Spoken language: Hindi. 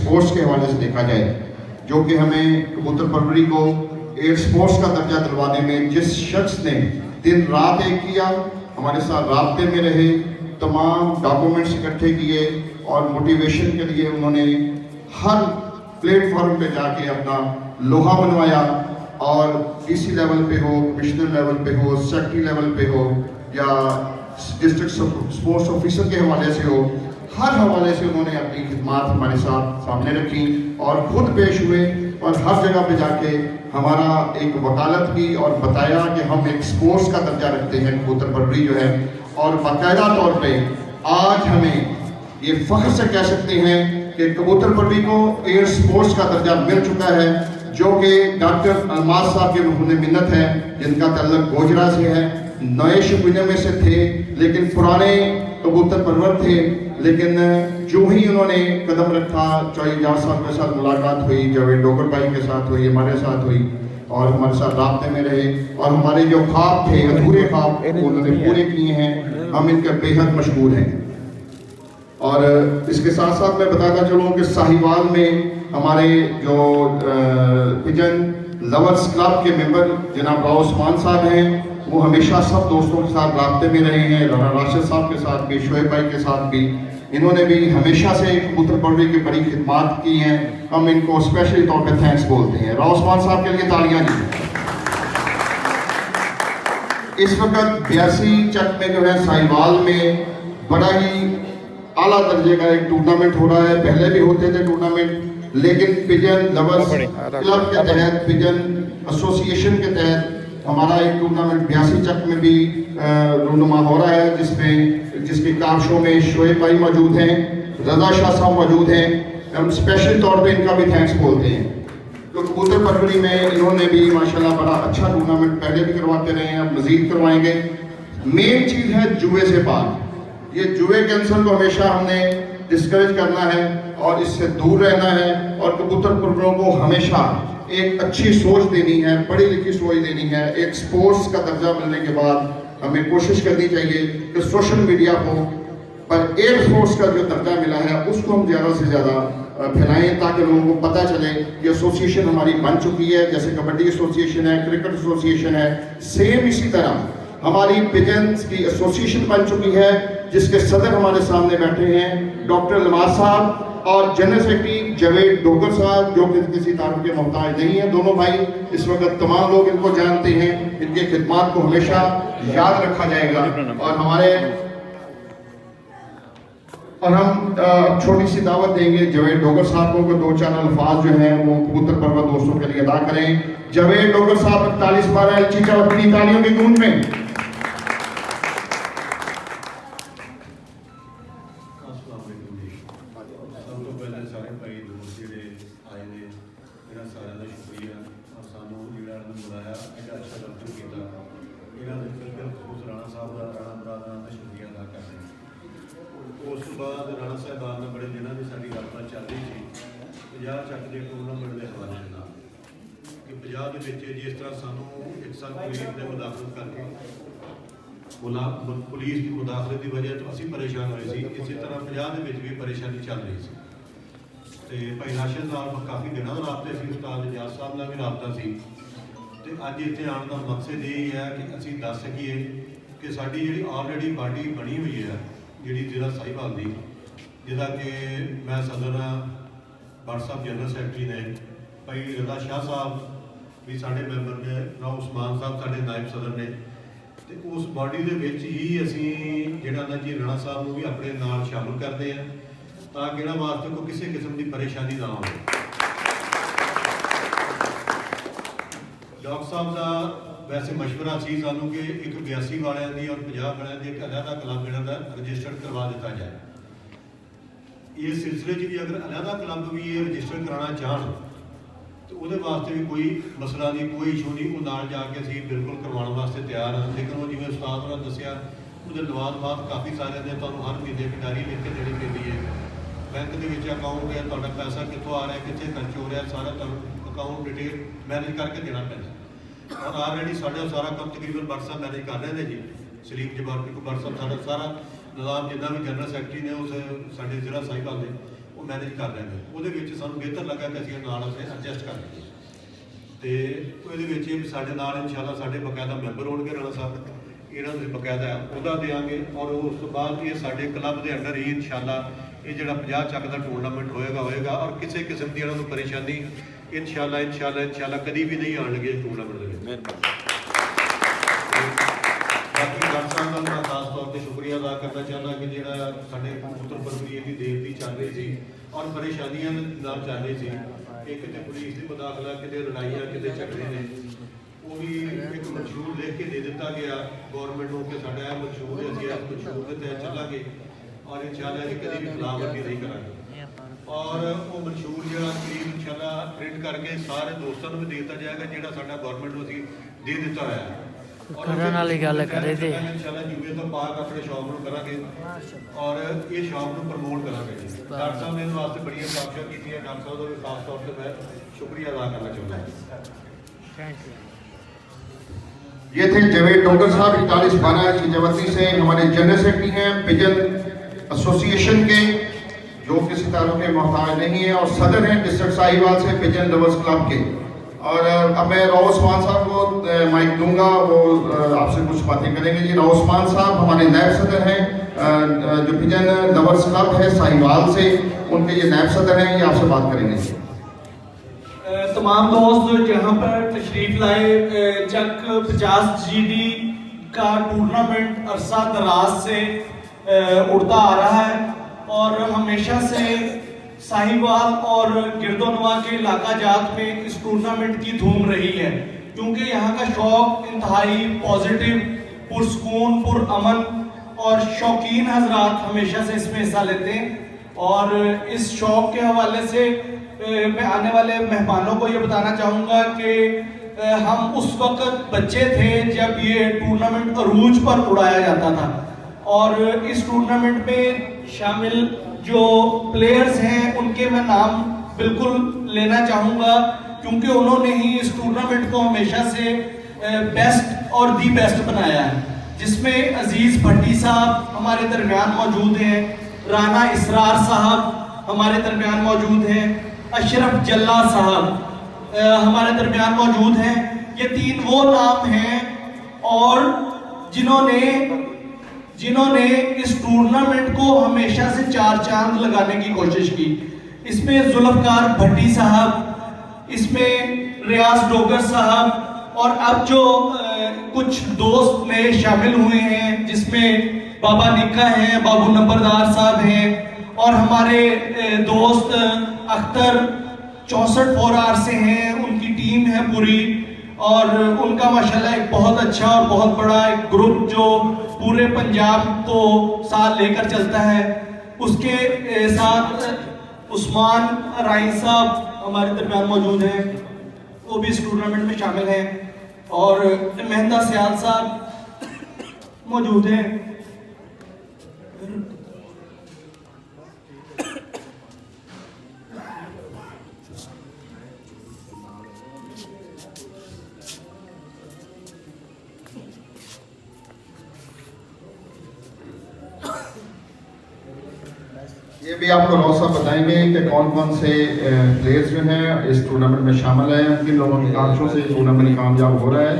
स्पोर्ट्स के हवाले से देखा जाए, जो कि हमें कबूतर परवरी को एयर स्पोर्ट्स का दर्जा दिलवाने में जिस शख्स ने दिन रात एक किया, हमारे साथ राब्ते में रहे, तमाम डॉक्यूमेंट्स इकट्ठे किए और मोटिवेशन के लिए उन्होंने हर प्लेटफॉर्म पे जाके अपना लोहा बनवाया, और डीसी लेवल पे हो, कमिश्नर लेवल पे हो, सेक्रेटरी लेवल पे हो या डिस्ट्रिक्ट स्पोर्ट्स ऑफिसर के हवाले से हो, हर हवाले से उन्होंने अपनी खिदमात हमारे साथ सामने रखी और ख़ुद पेश हुए और हर जगह पे जाके हमारा एक वकालत की और बताया कि हम एक स्पोर्ट्स का दर्जा रखते हैं कबूतर परवरी जो है, और बाकायदा तौर पे आज हमें ये फ़ख्र से कह सकते हैं कि कबूतर परवरी को एयर स्पोर्ट्स का दर्जा मिल चुका है, जो कि डॉक्टर अलमास साहब के मफहूम मिन्नत है, जिनका तल्लुक गोजरा से है। नए शौकीनों में से थे लेकिन पुराने कबूतर परवर थे, लेकिन जो ही उन्होंने कदम रखा, चौधरी एजाज साहब के साथ मुलाकात हुई, जावेद डोगर भाई के साथ हुई, हमारे साथ हुई और हमारे साथ राब्ते में रहे, और हमारे जो ख्वाब थे, अधूरे ख्वाब, उन्होंने पूरे किए हैं। हम इनके बेहद मशहूर हैं। और इसके साथ साथ मैं बताता चलूँ कि साहिवाल में हमारे जो पिजन लवर्स क्लब के मेंबर जनाब राव उस्मान साहब हैं, वो हमेशा सब दोस्तों के साथ राब्ते में रहे हैं, राना राशिद साहब के साथ भी, शोएब भाई के साथ भी, इन्होंने भी हमेशा से कबूतर परवरी की बड़ी खिदमात की हैं। हम इनको स्पेशली तौर पे थैंक्स बोलते हैं। राव उस्मान साहब के लिए तालियां दी। इस वक्त 82 चक में जो है साहिवाल में बड़ा ही आला दर्जे का एक टूर्नामेंट हो रहा है। पहले भी होते थे टूर्नामेंट, लेकिन पिजन लवर्स क्लब के तहत, पिजन एसोसिएशन के तहत हमारा एक टूर्नामेंट 82 चक में भी रूनुमा हो रहा है, जिसके कामशों में शोएब भाई मौजूद हैं, रजा शाह साहब मौजूद हैं। हम स्पेशल तौर पे इनका भी थैंक्स बोलते हैं। तो कबूतर परवरी में इन्होंने भी माशाल्लाह बड़ा अच्छा टूर्नामेंट पहले भी करवाते रहे हैं, अब मज़ीद करवाएंगे। मेन चीज़ है जुए से पाक। ये जुए कैंसर को हमेशा हमने डिस्करेज करना है और इससे दूर रहना है, और कबूतर परवरों को हमेशा एक अच्छी सोच देनी है, पढ़ी लिखी सोच देनी है। एक स्पोर्ट्स का दर्जा मिलने के बाद हमें कोशिश करनी चाहिए कि सोशल मीडिया को पर एयर फोर्स का जो दर्जा मिला है उसको हम ज़्यादा से ज़्यादा फैलाएं, ताकि लोगों को पता चले कि एसोसिएशन हमारी बन चुकी है। जैसे कबड्डी एसोसिएशन है, क्रिकेट एसोसिएशन है, सेम इसी तरह हमारी पिजन्स की एसोसिएशन बन चुकी है, जिसके सदर हमारे सामने बैठे हैं डॉक्टर अलमास साहब और जनरल सेक्रेटरी जावेद डोगर साहब, जो कि किसी तारुफ के मोहताज नहीं है। दोनों भाई इस वक्त तमाम लोग इनको जानते हैं, इनके खिदमात को हमेशा याद रखा जाएगा। और हम छोटी सी दावत देंगे जावेद डोगर साहब को, 2-4 अल्फाज जो हैं वो कबूतर परवर दोस्तों के लिए अदा करें। जावेद डोगर साहब 41 12 चीचा अपनी तालियों की गूंज में। उस बाद राणा साहबान ने बड़े दिनों की साड़ी गलबात चल रही थी 50 चक के टूरनामेंट के हवाले कि 50 के जिस तरह सानू 1 साल पुलिस ने मुदाखलत करके पुलिस की मुदाखलत की वजह तो असी परेशान हुए थे, इसी तरह 50 भी परेशानी चल रही थी। तो भाई राशिद नाल काफ़ी दिनों राबते से, उस्ताद एजाज साहब नाल भी राबता सी। तो अज इतने आने का मकसद यही है कि असी दस सकीए कि साड़ी जी ऑलरेडी बाडी बनी हुई है जी जिला साहिवाल की, जिदा कि मैं सदर हाँ, भट्ट साहब जनरल सैकटरी ने, भाई रजा शाह साहब भी साढ़े मैंबर ने, राव उस्मान साहब साढ़े नायब सदर ने। तो उस बॉडी के ही असी जिहड़ा जी राणा साहब को भी अपने नाल शामिल करते हैं, ताकि इन्हां वास्ते कोई किसी किस्म की परेशानी ना हो। डॉक्टर साहब का वैसे मशवरा सी सानू कि एक 82 वालियां दी और 50 वालियां दी एक अलहदा क्लब इन्हां दा रजिस्टर्ड करवा दिता जाए। इस सिलसिले भी अगर अलहदा क्लब भी ये रजिस्टर कराना चाहन तो वो वास्ते भी कोई मसला नहीं, कोई इशू नहीं, वो नाल जाके असीं बिल्कुल करवाने वास्ते तैयार हाँ। लेकिन वो जिवें उस्ताद होरां दस्सिया ਉਹਦੇ लवाद काफ़ी सारे ने तुहानूं हर महीने की डायरी लिख के देनी पैंदी है। बैंक के अकाउंट है, तुहाडा पैसा कित्थों आ रहा है, कित्थे खर्च हो रहा है, सारा तुहानूं अकाउंट डिटेल मैनेज करके देना पैंदा। और ऑलरेडी साढ़ा सारा काम तकरीबन भट्ट साहब मैनेज कर रहे हैं जी। सलीम जबार को भट्ट साहब सारा निज़ाम जितना भी जनरल सैकटरी ने उस साढ़े जिला साहिवाल ने वो मैनेज कर देंगे। ਉਹਦੇ ਵਿੱਚ ਸਾਨੂੰ ਬਿਹਤਰ ਲੱਗਾ ਕਿ ਅਸੀਂ ਨਾਲ ਅਸੀਂ ਐਡਜਸਟ ਕਰ ਲਈਏ ਤੇ ਉਹਦੇ ਵਿੱਚ ਇਹ ਵੀ ਸਾਡੇ ਨਾਲ ਇਨਸ਼ਾਅੱਲਾ ਸਾਡੇ ਬਕਾਇਦਾ ਮੈਂਬਰ ਹੋਣਗੇ ਰਾਣਾ ਸਾਹਿਬ, ਇਹਨਾਂ ਨੂੰ ਬਕਾਇਦਾ ਉਹਦਾ ਦੇਵਾਂਗੇ ਔਰ ਉਸ ਤੋਂ ਬਾਅਦ ਇਹ ਸਾਡੇ ਕਲੱਬ ਦੇ ਅੰਡਰ ਹੀ ਇਨਸ਼ਾਅੱਲਾ ਇਹ ਜਿਹੜਾ 50 ਚੱਕ ਦਾ ਟੂਰਨਾਮੈਂਟ ਹੋਏਗਾ ਔਰ ਕਿਸੇ ਕਿਸਮ ਦੀ ਇਹਨਾਂ ਨੂੰ ਪਰੇਸ਼ਾਨੀ ਇਨਸ਼ਾਅੱਲਾ ਕਦੀ ਵੀ ਨਹੀਂ ਆਉਣਗੇ ਇਸ ਟੂਰਨਾਮੈਂਟ ਦੇ ਵਿੱਚ। ਬਾਕੀ ਡਾਕਟਰ ਸਾਹਿਬ ਦਾ ਮੈਂ ਖਾਸ ਤੌਰ ਤੇ ਸ਼ੁਕਰੀਆ ਅਦਾ ਕਰਨਾ ਚਾਹੁੰਦਾ ਕਿ ਜਿਹੜਾ ਸਾਡੇ ਕਬੂਤਰ ਪਰਵਰੀ ਦੀ ਦੇਰ ਦੀ ਚੱਲ ਰਹੀ ਸੀ ਔਰ ਪਰੇਸ਼ਾਨੀਆਂ ਨਾਲ ਚੱਲ ਰਹੀ ਸੀ, ਇਹ ਕਿਤੇ ਪੁਲਿਸ ਦੀ ਮੁਦਾਖਲਾ, ਕਿਤੇ ਲੜਾਈਆਂ, ਕਿਤੇ ਝਗੜੇ ਨੇ, ਉਹ ਵੀ ਇੱਕ ਮਨਸ਼ੂਰ ਲਿਖ ਕੇ ਦੇ ਦਿੱਤਾ ਗਿਆ ਗੌਰਮੈਂਟ ਨੂੰ ਕਿ ਸਾਡਾ ਇਹ ਮਨਸ਼ੂਰ ਹੈ, ਅਸੀਂ ਇਸ ਮਨਸ਼ੂਰ ਦੇ ਤਹਿਤ ਚੱਲਾਂਗੇ ਔਰ ਇਨਸ਼ਾਅੱਲਾ ਅਸੀਂ ਕਦੀ ਵੀ ਖਿਲਾਫਵਰਜੀ ਨਹੀਂ ਕਰਾਂਗੇ। ਔਰ ਉਹ ਮਨਸ਼ੂਰ ਜਿਹੜਾ ਕਰੀਬ ਇਨਸ਼ਾਅੱਲਾ ਪ੍ਰਿੰਟ ਕਰਕੇ ਸਾਰੇ ਦੋਸਤਾਂ ਨੂੰ ਵੀ ਦੇ ਦਿੱਤਾ ਜਾਏਗਾ ਜਿਹੜਾ ਸਾਡਾ ਗੌਰਮੈਂਟ ਨੂੰ ਅਸੀਂ ਦੇ ਦਿੱਤਾ ਹੋਇਆ ਹੈ। ਕਰਨ ਵਾਲੀ ਗੱਲ ਕਰੇ ਤੇ ਇਨਸ਼ਾਅੱਲਾ ਜੂਏ ਤੋਂ ਪਾਕ ਆਪਣੇ ਸ਼ੌਪ ਨੂੰ ਕਰਾਂਗੇ ਔਰ ਇਹ ਸ਼ੌਪ ਨੂੰ ਪ੍ਰਮੋਟ ਕਰਾਂਗੇ। ਡਾਕਟਰ ਸਾਹਿਬ ਨੇ ਇਹਦੇ ਵਾਸਤੇ ਬੜੀਆਂ ਕਾਬਜ਼ਾਂ ਕੀਤੀਆਂ, ਡਾਕਟਰ ਸਾਹਿਬ ਦਾ ਵੀ ਖਾਸ ਤੌਰ ਤੇ ਮੈਂ ਸ਼ੁਕਰੀਆ ਅਦਾ ਕਰਨਾ ਚਾਹੁੰਦਾ ਹਾਂ। Thank you. ये थे जवेद डोगर साहब 41 बाना की जवती से, हमारे जनरल सेक्रेटरी हैं पिजन एसोसिएशन के, जो किसी ताल्लुक के मोहताज नहीं है, और सदर हैं डिस्ट्रिक्ट साहिवाल से पिजन लवर्स क्लब के। और अब मैं राव उस्मान साहब को माइक दूंगा, वो आपसे कुछ बातें करेंगे। जी राव उस्मान साहब हमारे नायब सदर हैं, जो पिजन लवर्स क्लब है साहिवाल से, उनके ये नायब सदर हैं, ये आपसे बात करेंगे। तमाम दोस्त यहाँ पर तशरीफ लाए, चक 50 GD का टूर्नामेंट अरसा दराज से उड़ता आ रहा है और हमेशा से साहिवाल और गिरदोनवा के इलाका जात में इस टूर्नामेंट की धूम रही है, क्योंकि यहाँ का शौक इंतहाई पॉजिटिव, पुरसकून, पुरअमन और शौकीन हजरात हमेशा से इसमें हिस्सा लेते हैं। और इस शौक के हवाले से मैं आने वाले मेहमानों को ये बताना चाहूँगा कि हम उस वक्त बच्चे थे जब ये टूर्नामेंट अरूज पर उड़ाया जाता था, और इस टूर्नामेंट में शामिल जो प्लेयर्स हैं उनके मैं नाम बिल्कुल लेना चाहूँगा, क्योंकि उन्होंने ही इस टूर्नामेंट को हमेशा से बेस्ट और दी बेस्ट बनाया है, जिसमें अजीज़ भट्टी साहब हमारे दरमियान मौजूद हैं, राना इसरार साहब हमारे दरमियान मौजूद हैं, अशरफ जल्ला साहब हमारे दरमियान मौजूद हैं। ये तीन वो नाम हैं और जिन्होंने इस टूर्नामेंट को हमेशा से चार चांद लगाने की कोशिश की। इसमें जुल्फकार भट्टी साहब, इसमें रियाज डोगर साहब, और अब जो कुछ दोस्त नए शामिल हुए हैं जिसमें बाबा निक्का हैं, बाबू नंबरदार साहब हैं, और हमारे दोस्त अख्तर 64 4R से हैं, उनकी टीम है पूरी, और उनका माशाल्लाह एक बहुत अच्छा और बहुत बड़ा एक ग्रुप जो पूरे पंजाब को साथ लेकर चलता है। उसके साथ उस्मान राई साहब हमारे दरमियान मौजूद हैं, वो भी इस टूर्नामेंट में शामिल हैं, और मेहंदा सियाल साहब मौजूद हैं। ये भी आपको राव साहब बताएंगे कि कौन कौन से प्लेयर्स जो हैं इस टूर्नामेंट में शामिल हैं, किन लोगों की काविशों से टूर्नामेंट कामयाब हो रहा है।